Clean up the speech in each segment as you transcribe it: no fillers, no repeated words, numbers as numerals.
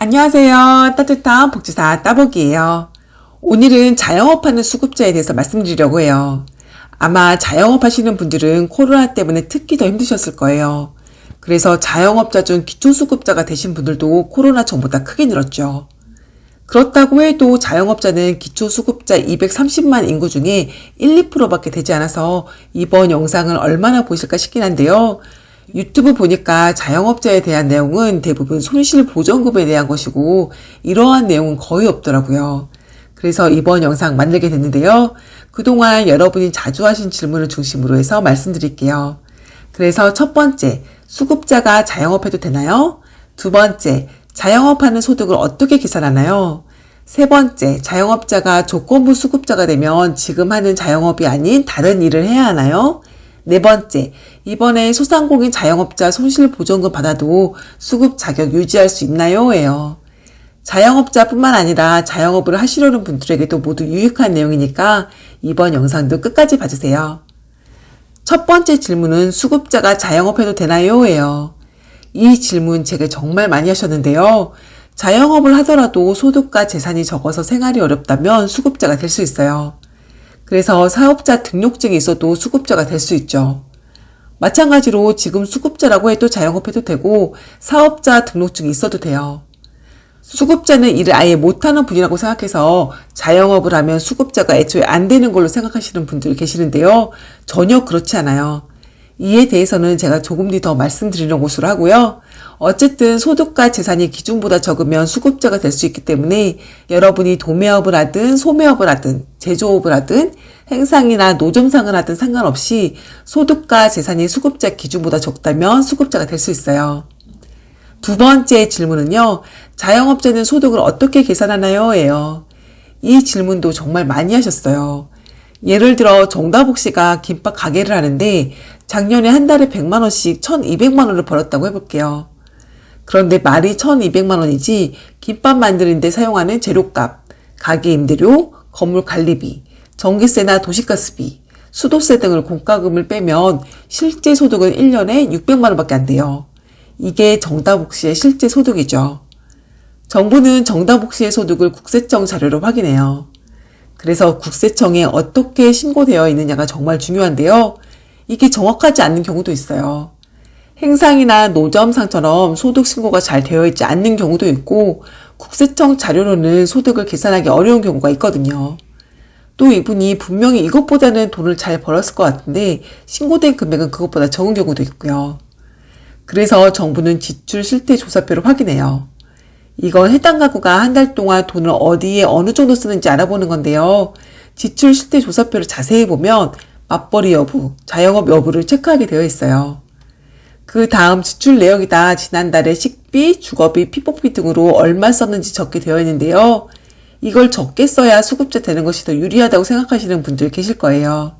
안녕하세요. 따뜻한 복지사 따복이에요. 오늘은 자영업하는 수급자에 대해서 말씀드리려고 해요. 아마 자영업 하시는 분들은 코로나 때문에 특히 더 힘드셨을 거예요. 그래서 자영업자 중 기초수급자가 되신 분들도 코로나 전보다 크게 늘었죠. 그렇다고 해도 자영업자는 기초수급자 230만 인구 중에 1, 2%밖에 되지 않아서 이번 영상을 얼마나 보실까 싶긴 한데요. 유튜브 보니까 자영업자에 대한 내용은 대부분 손실보전급에 대한 것이고 이러한 내용은 거의 없더라고요. 그래서 이번 영상 만들게 됐는데요. 그동안 여러분이 자주 하신 질문을 중심으로 해서 말씀드릴게요. 그래서 첫 번째, 수급자가 자영업해도 되나요? 두 번째, 자영업하는 소득을 어떻게 계산하나요? 세 번째, 자영업자가 조건부 수급자가 되면 지금 하는 자영업이 아닌 다른 일을 해야 하나요? 네 번째, 이번에 소상공인 자영업자 손실보전금 받아도 수급 자격 유지할 수 있나요? 예요. 자영업자뿐만 아니라 자영업을 하시려는 분들에게도 모두 유익한 내용이니까 이번 영상도 끝까지 봐주세요. 첫 번째 질문은 수급자가 자영업해도 되나요? 예요. 이 질문 제가 정말 많이 하셨는데요. 자영업을 하더라도 소득과 재산이 적어서 생활이 어렵다면 수급자가 될 수 있어요. 그래서 사업자 등록증이 있어도 수급자가 될 수 있죠. 마찬가지로 지금 수급자라고 해도 자영업해도 되고 사업자 등록증이 있어도 돼요. 수급자는 일을 아예 못하는 분이라고 생각해서 자영업을 하면 수급자가 애초에 안 되는 걸로 생각하시는 분들 계시는데요. 전혀 그렇지 않아요. 이에 대해서는 제가 조금 뒤 더 말씀드리는 것으로 하고요. 어쨌든 소득과 재산이 기준보다 적으면 수급자가 될 수 있기 때문에 여러분이 도매업을 하든 소매업을 하든 제조업을 하든 행상이나 노점상을 하든 상관없이 소득과 재산이 수급자 기준보다 적다면 수급자가 될 수 있어요. 두 번째 질문은요. 자영업자는 소득을 어떻게 계산하나요? 예요. 이 질문도 정말 많이 하셨어요. 예를 들어 정다복 씨가 김밥 가게를 하는데 작년에 한 달에 100만 원씩 1200만 원을 벌었다고 해볼게요. 그런데 말이 1200만 원이지 김밥 만드는데 사용하는 재료값, 가게 임대료, 건물 관리비, 전기세나 도시가스비, 수도세 등을 공과금을 빼면 실제 소득은 1년에 600만 원밖에 안 돼요. 이게 정다복 씨의 실제 소득이죠. 정부는 정다복 씨의 소득을 국세청 자료로 확인해요. 그래서 국세청에 어떻게 신고되어 있느냐가 정말 중요한데요. 이게 정확하지 않는 경우도 있어요. 행상이나 노점상처럼 소득 신고가 잘 되어 있지 않는 경우도 있고 국세청 자료로는 소득을 계산하기 어려운 경우가 있거든요. 또 이분이 분명히 이것보다는 돈을 잘 벌었을 것 같은데 신고된 금액은 그것보다 적은 경우도 있고요. 그래서 정부는 지출 실태 조사표를 확인해요. 이건 해당 가구가 한 달 동안 돈을 어디에 어느 정도 쓰는지 알아보는 건데요. 지출 실태 조사표를 자세히 보면 맞벌이 여부, 자영업 여부를 체크하게 되어 있어요. 그 다음 지출 내역이다. 지난달에 식비, 주거비, 피복비 등으로 얼마 썼는지 적게 되어 있는데요. 이걸 적게 써야 수급자 되는 것이 더 유리하다고 생각하시는 분들 계실 거예요.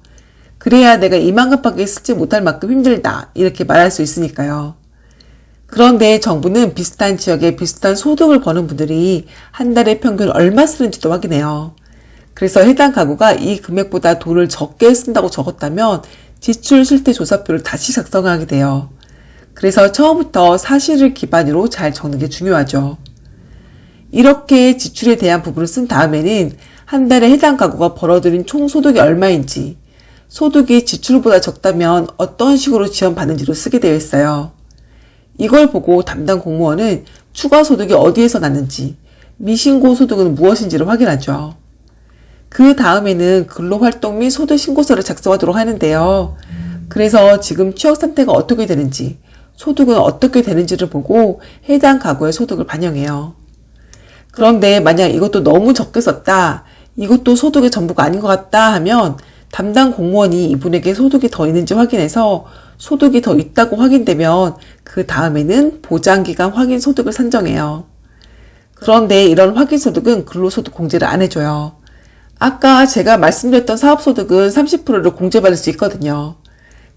그래야 내가 이만큼밖에 쓰지 못할 만큼 힘들다. 이렇게 말할 수 있으니까요. 그런데 정부는 비슷한 지역에 비슷한 소득을 버는 분들이 한 달에 평균 얼마 쓰는지도 확인해요. 그래서 해당 가구가 이 금액보다 돈을 적게 쓴다고 적었다면 지출 실태 조사표를 다시 작성하게 돼요. 그래서 처음부터 사실을 기반으로 잘 적는 게 중요하죠. 이렇게 지출에 대한 부분을 쓴 다음에는 한 달에 해당 가구가 벌어들인 총 소득이 얼마인지, 소득이 지출보다 적다면 어떤 식으로 지원받는지로 쓰게 되어 있어요. 이걸 보고 담당 공무원은 추가 소득이 어디에서 났는지, 미신고 소득은 무엇인지를 확인하죠. 그 다음에는 근로활동 및 소득신고서를 작성하도록 하는데요. 그래서 지금 취업 상태가 어떻게 되는지, 소득은 어떻게 되는지를 보고 해당 가구의 소득을 반영해요. 그런데 만약 이것도 너무 적게 썼다, 이것도 소득의 전부가 아닌 것 같다 하면 담당 공무원이 이분에게 소득이 더 있는지 확인해서 소득이 더 있다고 확인되면 그 다음에는 보장기간 확인 소득을 산정해요. 그런데 이런 확인 소득은 근로소득 공제를 안 해줘요. 아까 제가 말씀드렸던 사업소득은 30%를 공제받을 수 있거든요.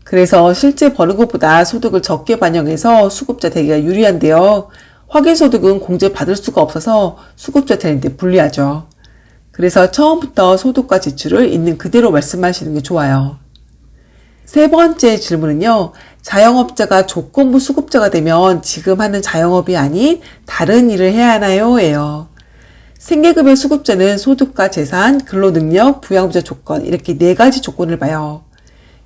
그래서 실제 버는 것보다 소득을 적게 반영해서 수급자 되기가 유리한데요. 확인소득은 공제받을 수가 없어서 수급자 되는데 불리하죠. 그래서 처음부터 소득과 지출을 있는 그대로 말씀하시는 게 좋아요. 세 번째 질문은요. 자영업자가 조건부 수급자가 되면 지금 하는 자영업이 아닌 다른 일을 해야 하나요? 예요. 생계급여 수급자는 소득과 재산, 근로능력, 부양부자 조건 이렇게 네 가지 조건을 봐요.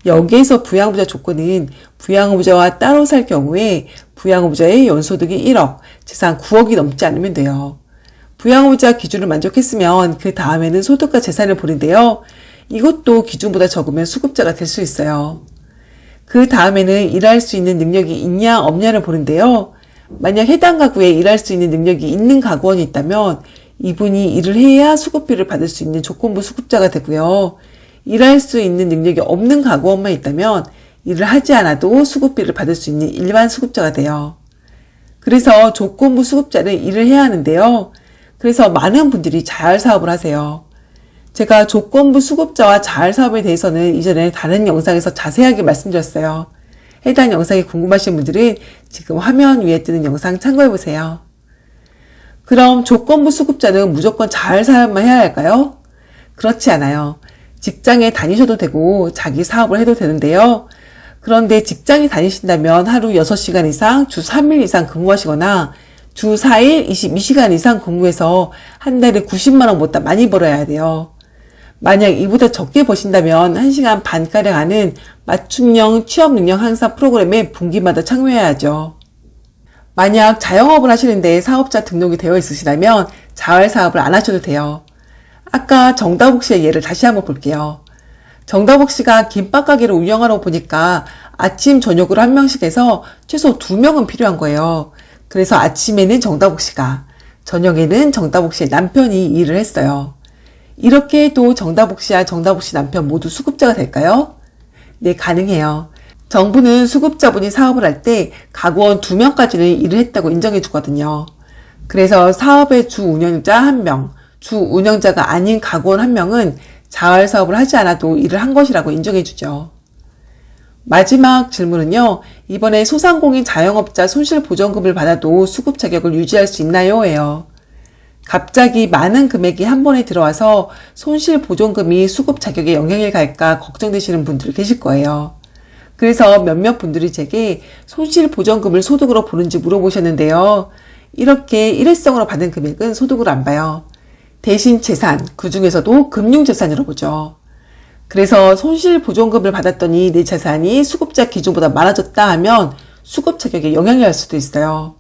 여기에서 부양부자 조건은 부양부자와 따로 살 경우에 부양부자의 연소득이 1억, 재산 9억이 넘지 않으면 돼요. 부양부자 기준을 만족했으면 그 다음에는 소득과 재산을 보는데요. 이것도 기준보다 적으면 수급자가 될 수 있어요. 그 다음에는 일할 수 있는 능력이 있냐 없냐를 보는데요. 만약 해당 가구에 일할 수 있는 능력이 있는 가구원이 있다면 이분이 일을 해야 수급비를 받을 수 있는 조건부 수급자가 되고요. 일할 수 있는 능력이 없는 가구원만 있다면 일을 하지 않아도 수급비를 받을 수 있는 일반 수급자가 돼요. 그래서 조건부 수급자는 일을 해야 하는데요. 그래서 많은 분들이 자활사업을 하세요. 제가 조건부 수급자와 자활사업에 대해서는 이전에 다른 영상에서 자세하게 말씀드렸어요. 해당 영상이 궁금하신 분들은 지금 화면 위에 뜨는 영상 참고해보세요. 그럼 조건부 수급자는 무조건 자활사업만 해야 할까요? 그렇지 않아요. 직장에 다니셔도 되고 자기 사업을 해도 되는데요. 그런데 직장에 다니신다면 하루 6시간 이상 주 3일 이상 근무하시거나 주 4일 22시간 이상 근무해서 한 달에 90만 원보다 많이 벌어야 돼요. 만약 이보다 적게 버신다면 1시간 반가량 하는 맞춤형 취업능력 향상 프로그램에 분기마다 참여해야죠. 만약 자영업을 하시는데 사업자 등록이 되어 있으시다면 자활사업을 안 하셔도 돼요. 아까 정다복 씨의 예를 다시 한번 볼게요. 정다복 씨가 김밥 가게를 운영하러 보니까 아침 저녁으로 한 명씩 해서 최소 2명은 필요한 거예요. 그래서 아침에는 정다복 씨가, 저녁에는 정다복 씨의 남편이 일을 했어요. 이렇게 해도 정다복 씨와 정다복 씨 남편 모두 수급자가 될까요? 네, 가능해요. 정부는 수급자분이 사업을 할 때 가구원 2명까지는 일을 했다고 인정해 주거든요. 그래서 사업의 주 운영자 1명, 주 운영자가 아닌 가구원 1명은 자활사업을 하지 않아도 일을 한 것이라고 인정해 주죠. 마지막 질문은요. 이번에 소상공인 자영업자 손실보전금을 받아도 수급 자격을 유지할 수 있나요? 예요. 갑자기 많은 금액이 한 번에 들어와서 손실보전금이 수급 자격에 영향을 갈까 걱정되시는 분들 계실 거예요. 그래서 몇몇 분들이 제게 손실보전금을 소득으로 보는지 물어보셨는데요. 이렇게 일회성으로 받은 금액은 소득으로 안 봐요. 대신 재산, 그 중에서도 금융재산으로 보죠. 그래서 손실보전금을 받았더니 내 재산이 수급자 기준보다 많아졌다 하면 수급 자격에 영향이 갈 수도 있어요.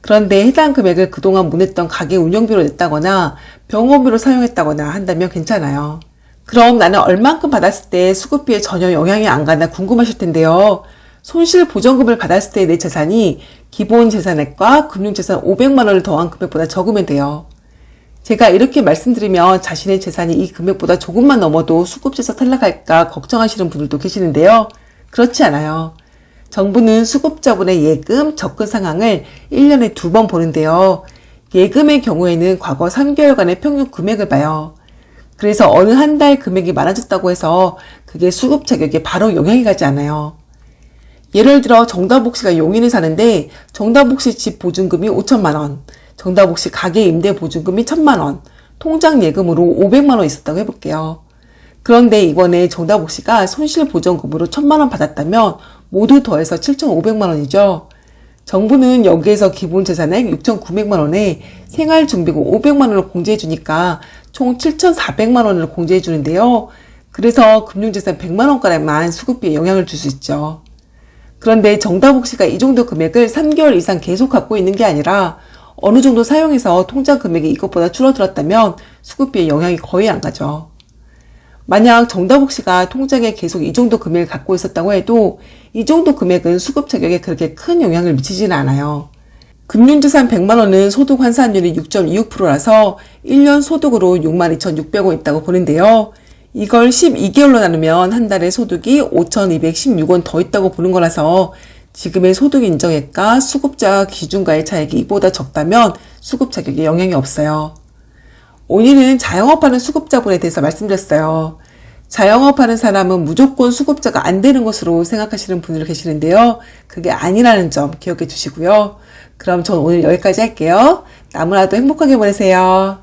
그런데 해당 금액을 그동안 못냈던 가게 운영비로 냈다거나 병원비로 사용했다거나 한다면 괜찮아요. 그럼 나는 얼만큼 받았을 때 수급비에 전혀 영향이 안 가나 궁금하실 텐데요. 손실보전금을 받았을 때 내 재산이 기본 재산액과 금융재산 500만 원을 더한 금액보다 적으면 돼요. 제가 이렇게 말씀드리면 자신의 재산이 이 금액보다 조금만 넘어도 수급자에서 탈락할까 걱정하시는 분들도 계시는데요. 그렇지 않아요. 정부는 수급자분의 예금, 접근 상황을 1년에 2번 보는데요. 예금의 경우에는 과거 3개월간의 평균 금액을 봐요. 그래서 어느 한 달 금액이 많아졌다고 해서 그게 수급 자격에 바로 영향이 가지 않아요. 예를 들어 정다복 씨가 용인에 사는데 정다복 씨 집 보증금이 5천만 원, 정다복 씨 가게 임대 보증금이 1,000만 원, 통장 예금으로 500만 원 있었다고 해볼게요. 그런데 이번에 정다복 씨가 손실보전금으로 1,000만 원 받았다면 모두 더해서 7,500만 원이죠. 정부는 여기에서 기본재산액 6,900만 원에 생활준비금 500만 원을 공제해 주니까 총 7,400만 원을 공제해 주는데요. 그래서 금융재산 100만 원가량만 수급비에 영향을 줄 수 있죠. 그런데 정다복 씨가 이 정도 금액을 3개월 이상 계속 갖고 있는 게 아니라 어느 정도 사용해서 통장 금액이 이것보다 줄어들었다면 수급비에 영향이 거의 안 가죠. 만약 정다복 씨가 통장에 계속 이 정도 금액을 갖고 있었다고 해도 이 정도 금액은 수급 자격에 그렇게 큰 영향을 미치지는 않아요. 금융재산 100만 원은 소득 환산율이 6.26%라서 1년 소득으로 62,600원 있다고 보는데요. 이걸 12개월로 나누면 한 달에 소득이 5,216원 더 있다고 보는 거라서 지금의 소득 인정액과 수급자 기준과의 차액이 이보다 적다면 수급 자격에 영향이 없어요. 오늘은 자영업하는 수급자분에 대해서 말씀드렸어요. 자영업하는 사람은 무조건 수급자가 안 되는 것으로 생각하시는 분들 계시는데요. 그게 아니라는 점 기억해 주시고요. 그럼 전 오늘 여기까지 할게요. 나무라도 행복하게 보내세요.